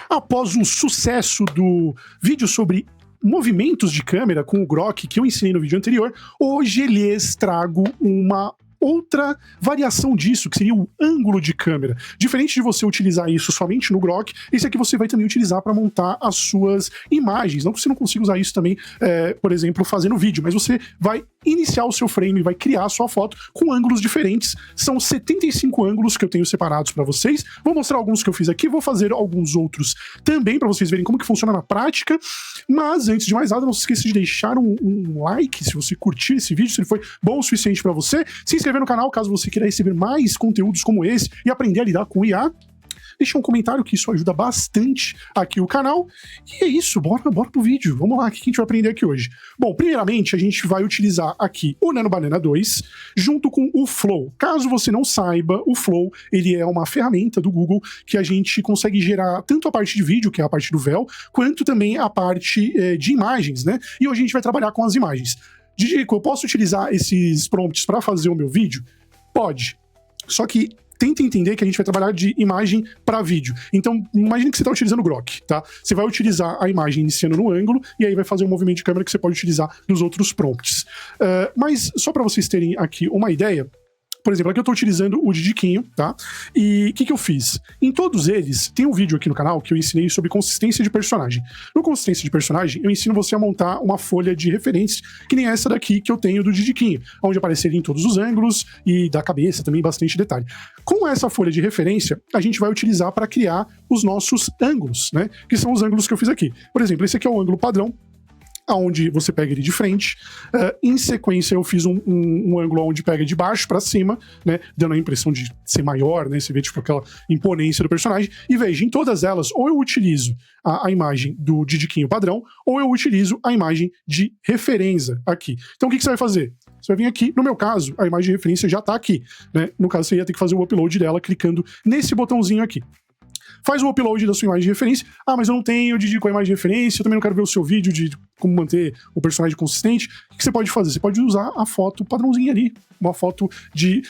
após o sucesso do vídeo sobre movimentos de câmera com o Grok que eu ensinei no vídeo anterior, hoje lhes trago uma outra variação disso, que seria o ângulo de câmera. Diferente de você utilizar isso somente no Grok, esse aqui você vai também utilizar para montar as suas imagens. Não que você não consiga usar isso também, por exemplo, fazendo vídeo, mas você vai iniciar o seu frame, vai criar a sua foto com ângulos diferentes. São 75 ângulos que eu tenho separados para vocês. Vou mostrar alguns que eu fiz aqui, vou fazer alguns outros também para vocês verem como que funciona na prática. Mas antes de mais nada, não se esqueça de deixar um like se você curtiu esse vídeo, se ele foi bom o suficiente para você. Se inscrever no canal caso você queira receber mais conteúdos como esse e aprender a lidar com o IA. Deixa um comentário que isso ajuda bastante aqui o canal. E é isso, bora pro vídeo. Vamos lá, o que a gente vai aprender aqui hoje? Bom, primeiramente a gente vai utilizar aqui o Nano Banana 2 junto com o Flow. Caso você não saiba, o Flow ele é uma ferramenta do Google que a gente consegue gerar tanto a parte de vídeo, que é a parte do véu, quanto também a parte de imagens, né? E hoje a gente vai trabalhar com as imagens. Didico, eu posso utilizar esses prompts para fazer o meu vídeo? Pode. Só que tenta entender que a gente vai trabalhar de imagem para vídeo. Então, imagine que você está utilizando o Grok, tá? Você vai utilizar a imagem iniciando no ângulo e aí vai fazer um movimento de câmera que você pode utilizar nos outros prompts. Mas só para vocês terem aqui uma ideia, por exemplo, aqui eu estou utilizando o Didiquinho, tá? E o que eu fiz? Em todos eles, tem um vídeo aqui no canal que eu ensinei sobre consistência de personagem. No consistência de personagem, eu ensino você a montar uma folha de referências, que nem essa daqui que eu tenho do Didiquinho, onde apareceria em todos os ângulos e da cabeça também bastante detalhe. Com essa folha de referência, a gente vai utilizar para criar os nossos ângulos, né? Que são os ângulos que eu fiz aqui. Por exemplo, esse aqui é o ângulo padrão, onde você pega ele de frente. Em sequência, eu fiz um ângulo onde pega de baixo para cima, né, dando a impressão de ser maior, né, você vê tipo aquela imponência do personagem. E veja, em todas elas, ou eu utilizo a imagem do Didiquinho padrão, ou eu utilizo a imagem de referência aqui. Então o que você vai fazer? Você vai vir aqui, no meu caso, a imagem de referência já está aqui, né? No caso, você ia ter que fazer o upload dela clicando nesse botãozinho aqui. Faz o upload da sua imagem de referência. Ah, mas eu não tenho Didico a imagem de referência, eu também não quero ver o seu vídeo de como manter o personagem consistente. O que você pode fazer? Você pode usar a foto padrãozinha ali, uma foto de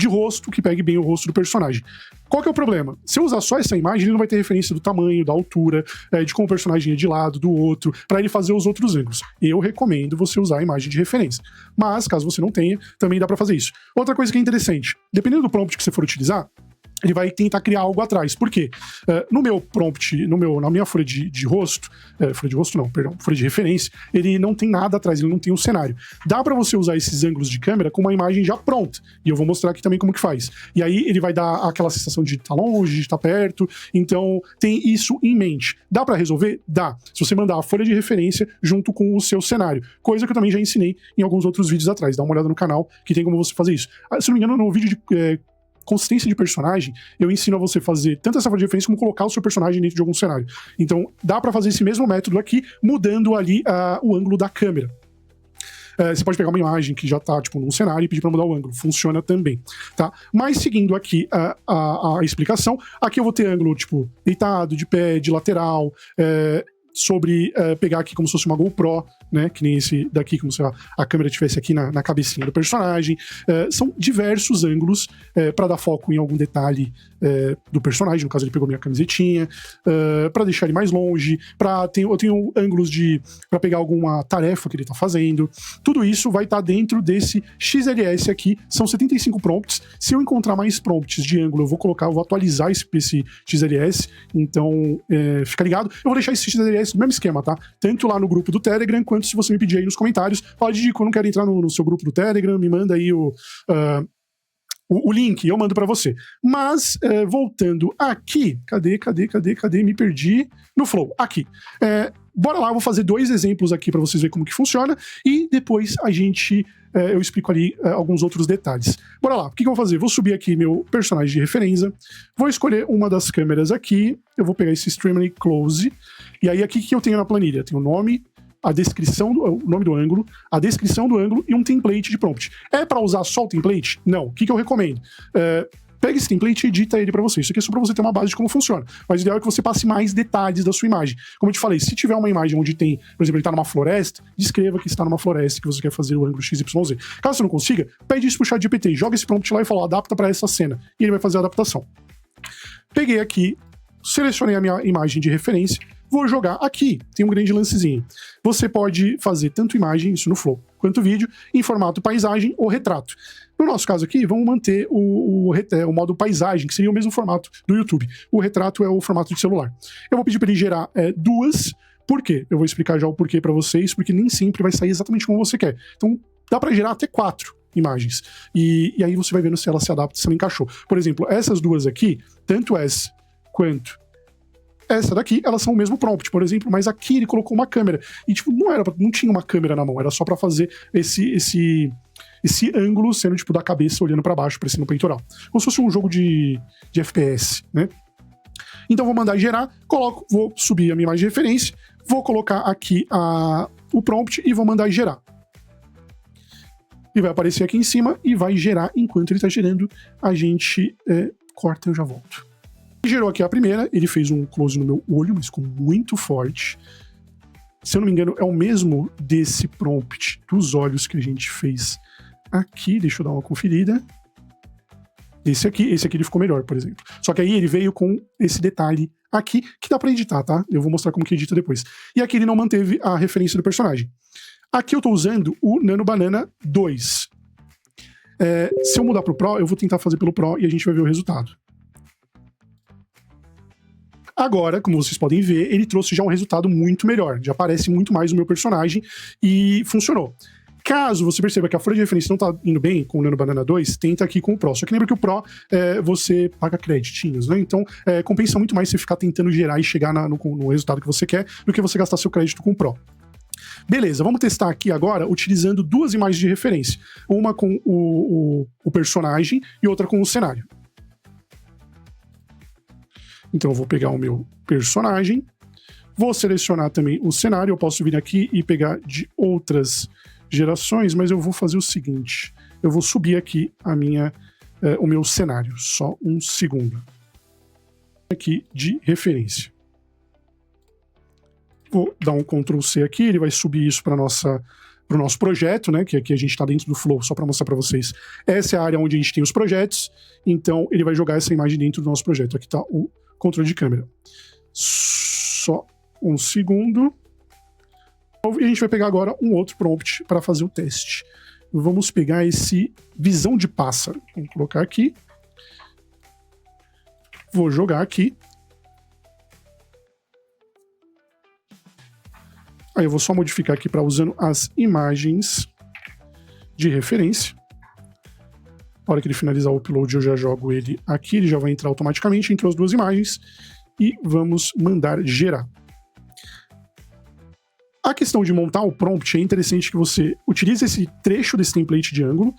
rosto que pegue bem o rosto do personagem. Qual que é o problema? Se eu usar só essa imagem, ele não vai ter referência do tamanho, da altura, de como o personagem é de lado, do outro, para ele fazer os outros ângulos. Eu recomendo você usar a imagem de referência. Mas, caso você não tenha, também dá para fazer isso. Outra coisa que é interessante, dependendo do prompt que você for utilizar, ele vai tentar criar algo atrás. Por quê? No meu prompt, na minha folha de rosto, folha de referência, ele não tem nada atrás, ele não tem um cenário. Dá para você usar esses ângulos de câmera com uma imagem já pronta. E eu vou mostrar aqui também como que faz. E aí ele vai dar aquela sensação de estar longe, de estar perto. Então tem isso em mente. Dá para resolver? Dá. Se você mandar a folha de referência junto com o seu cenário. Coisa que eu também já ensinei em alguns outros vídeos atrás. Dá uma olhada no canal que tem como você fazer isso. Se não me engano, no vídeo de consistência de personagem, eu ensino a você fazer tanto essa folha de referência como colocar o seu personagem dentro de algum cenário. Então, dá para fazer esse mesmo método aqui, mudando ali o ângulo da câmera. Você pode pegar uma imagem que já tá, tipo, num cenário e pedir para mudar o ângulo. Funciona também, tá? Mas seguindo aqui a explicação, aqui eu vou ter ângulo, tipo, deitado, de pé, de lateral, sobre pegar aqui como se fosse uma GoPro, né, que nem esse daqui, como se a câmera estivesse aqui na cabecinha do personagem. São diversos ângulos para dar foco em algum detalhe do personagem, no caso ele pegou minha camisetinha, para deixar ele mais longe, eu tenho ângulos para pegar alguma tarefa que ele tá fazendo. Tudo isso vai estar dentro desse XLS aqui, são 75 prompts. Se eu encontrar mais prompts de ângulo, eu vou atualizar esse XLS, então fica ligado. Eu vou deixar esse XLS do mesmo esquema, tá? Tanto lá no grupo do Telegram, quanto se você me pedir aí nos comentários, fala, Didico, eu não quero entrar no seu grupo do Telegram, me manda aí o link, eu mando pra você. Mas, voltando aqui, cadê? Me perdi no Flow. Aqui. Bora lá, eu vou fazer 2 exemplos aqui pra vocês verem como que funciona, e depois eu explico ali alguns outros detalhes. Bora lá, o que eu vou fazer? Vou subir aqui meu personagem de referência, vou escolher uma das câmeras aqui, eu vou pegar esse Extremely Close, e aí aqui que eu tenho na planilha? Tem o nome, a descrição, o nome do ângulo, a descrição do ângulo e um template de prompt. É para usar só o template? Não. O que eu recomendo? Pega esse template e edita ele para você. Isso aqui é só para você ter uma base de como funciona. Mas o ideal é que você passe mais detalhes da sua imagem. Como eu te falei, se tiver uma imagem onde tem, por exemplo, ele está numa floresta, descreva que está numa floresta, que você quer fazer o ângulo XYZ. Caso você não consiga, pede isso pro ChatGPT, joga esse prompt lá e fala, adapta para essa cena. E ele vai fazer a adaptação. Peguei aqui, selecionei a minha imagem de referência, vou jogar aqui. Tem um grande lancezinho. Você pode fazer tanto imagem, isso no Flow, quanto vídeo, em formato paisagem ou retrato. No nosso caso aqui, vamos manter o modo paisagem, que seria o mesmo formato do YouTube. O retrato é o formato de celular. Eu vou pedir para ele gerar duas. Por quê? Eu vou explicar já o porquê para vocês, porque nem sempre vai sair exatamente como você quer. Então, dá para gerar até 4 imagens. E aí você vai vendo se ela se adapta, se ela encaixou. Por exemplo, essas duas aqui, tanto essa quanto essa daqui, elas são o mesmo prompt, por exemplo, mas aqui ele colocou uma câmera. E, tipo, não tinha uma câmera na mão, era só para fazer esse ângulo sendo, tipo, da cabeça olhando para baixo, parecendo um peitoral. Como se fosse um jogo de FPS, né? Então vou mandar gerar, vou subir a minha imagem de referência, vou colocar aqui o prompt e vou mandar gerar. Ele vai aparecer aqui em cima e vai gerar. Enquanto ele está gerando, a gente corta e eu já volto. Gerou aqui a primeira, ele fez um close no meu olho, mas ficou muito forte. Se eu não me engano, é o mesmo desse prompt dos olhos que a gente fez aqui. Deixa eu dar uma conferida. Esse aqui ele ficou melhor, por exemplo. Só que aí ele veio com esse detalhe aqui, que dá pra editar, tá? Eu vou mostrar como que edita depois. E aqui ele não manteve a referência do personagem. Aqui eu tô usando o Nano Banana 2. Se eu mudar pro Pro, eu vou tentar fazer pelo Pro e a gente vai ver o resultado. Agora, como vocês podem ver, ele trouxe já um resultado muito melhor. Já aparece muito mais o meu personagem e funcionou. Caso você perceba que a folha de referência não tá indo bem com o Nano Banana 2, tenta aqui com o Pro. Só que lembra que o Pro, você paga créditinhos, né? Então, compensa muito mais você ficar tentando gerar e chegar no resultado que você quer do que você gastar seu crédito com o Pro. Beleza, vamos testar aqui agora utilizando duas imagens de referência. Uma com o personagem e outra com o cenário. Então eu vou pegar o meu personagem, vou selecionar também o cenário. Eu posso vir aqui e pegar de outras gerações, mas eu vou fazer o seguinte, eu vou subir aqui o meu cenário, só um segundo. Aqui de referência. Vou dar um Ctrl C aqui, ele vai subir isso para o nosso projeto, né? Que aqui a gente está dentro do Flow, só para mostrar para vocês. Essa é a área onde a gente tem os projetos, então ele vai jogar essa imagem dentro do nosso projeto. Aqui está o controle de câmera. Só um segundo. E a gente vai pegar agora um outro prompt para fazer o teste. Vamos pegar esse visão de pássaro. Vamos colocar aqui. Vou jogar aqui. Aí eu vou só modificar aqui para usando as imagens de referência. Na hora que ele finalizar o upload, eu já jogo ele aqui. Ele já vai entrar automaticamente entre as duas imagens. E vamos mandar gerar. A questão de montar o prompt é interessante que você utilize esse trecho desse template de ângulo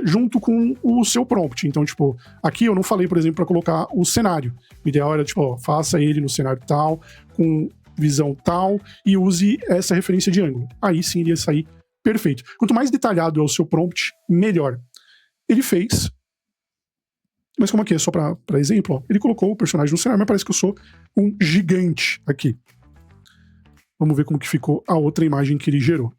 junto com o seu prompt. Então, tipo, aqui eu não falei, por exemplo, para colocar o cenário. O ideal era, tipo, faça ele no cenário tal, com visão tal, e use essa referência de ângulo. Aí sim iria sair perfeito. Quanto mais detalhado é o seu prompt, melhor. Ele fez, mas como aqui é só para exemplo, ó, ele colocou o personagem no cenário, mas parece que eu sou um gigante aqui. Vamos ver como que ficou a outra imagem que ele gerou.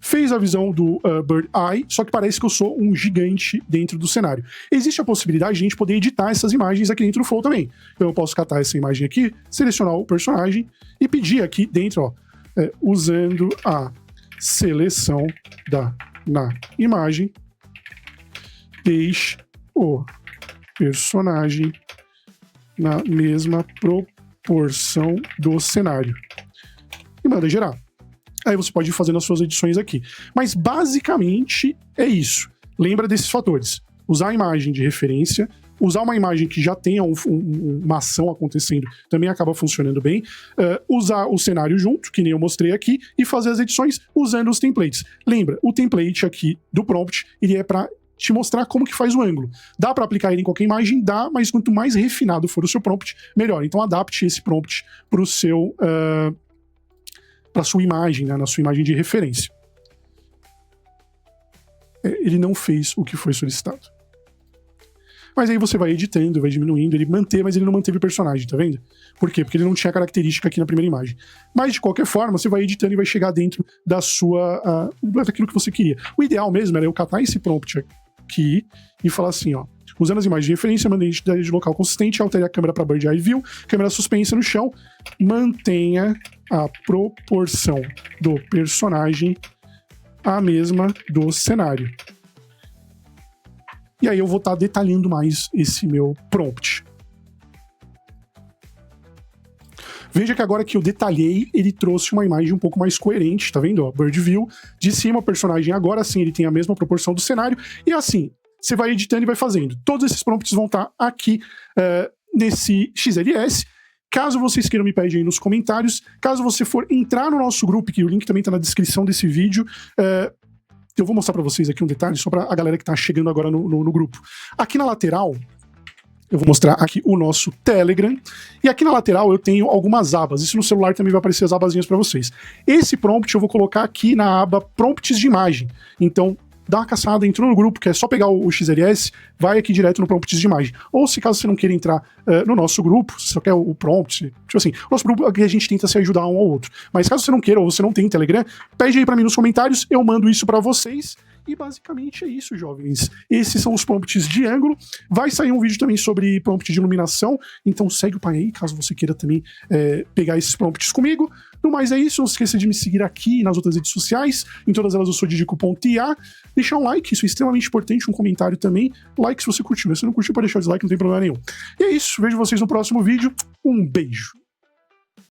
Fez a visão do Bird Eye, só que parece que eu sou um gigante dentro do cenário. Existe a possibilidade de a gente poder editar essas imagens aqui dentro do Flow também. Então eu posso catar essa imagem aqui, selecionar o personagem e pedir aqui dentro, ó, usando a seleção na imagem, deixe o personagem na mesma proporção do cenário. E manda gerar. Aí você pode ir fazendo as suas edições aqui. Mas basicamente é isso. Lembra desses fatores. Usar a imagem de referência, usar uma imagem que já tenha uma ação acontecendo, também acaba funcionando bem. Usar o cenário junto, que nem eu mostrei aqui, e fazer as edições usando os templates. Lembra, o template aqui do prompt, ele é para te mostrar como que faz o ângulo. Dá para aplicar ele em qualquer imagem? Dá, mas quanto mais refinado for o seu prompt, melhor. Então adapte esse prompt para sua imagem, né, na sua imagem de referência. Ele não fez o que foi solicitado. Mas aí você vai editando, vai diminuindo, ele mas ele não manteve o personagem, tá vendo? Por quê? Porque ele não tinha característica aqui na primeira imagem. Mas, de qualquer forma, você vai editando e vai chegar dentro daquilo que você queria. O ideal mesmo era eu catar esse prompt aqui e falar assim, ó, Usando as imagens de referência, mantenha a identidade de local consistente, altere a câmera para Bird Eye View, câmera suspensa no chão, mantenha a proporção do personagem a mesma do cenário. E aí eu vou estar detalhando mais esse meu prompt. Veja que agora que eu detalhei, ele trouxe uma imagem um pouco mais coerente, tá vendo? Ó, Bird View, de cima o personagem agora sim ele tem a mesma proporção do cenário, e assim, você vai editando e vai fazendo. Todos esses prompts vão estar aqui nesse XLS. Caso vocês queiram, me pedir aí nos comentários. Caso você for entrar no nosso grupo, que o link também tá na descrição desse vídeo, eu vou mostrar para vocês aqui um detalhe, só para a galera que tá chegando agora no grupo. Aqui na lateral, eu vou mostrar aqui o nosso Telegram. E aqui na lateral eu tenho algumas abas. Isso no celular também vai aparecer as abazinhas para vocês. Esse prompt eu vou colocar aqui na aba Prompts de Imagem. Então, dá uma caçada, entrou no grupo, que é só pegar o XLS, vai aqui direto no Prompts de Imagem. Ou se caso você não queira entrar no nosso grupo, se você só quer o prompt, tipo assim, o nosso grupo aqui a gente tenta se ajudar um ao outro. Mas caso você não queira ou você não tem Telegram, pede aí para mim nos comentários, eu mando isso para vocês. E basicamente é isso, jovens. Esses são os prompts de ângulo. Vai sair um vídeo também sobre prompt de iluminação, então segue o pai aí, caso você queira também pegar esses prompts comigo. No mais é isso, não se esqueça de me seguir aqui nas outras redes sociais, em todas elas eu sou Didico.ia. Deixar um like, isso é extremamente importante, um comentário também. Like se você curtiu, se você não curtiu pode deixar o dislike, não tem problema nenhum. E é isso, vejo vocês no próximo vídeo. Um beijo.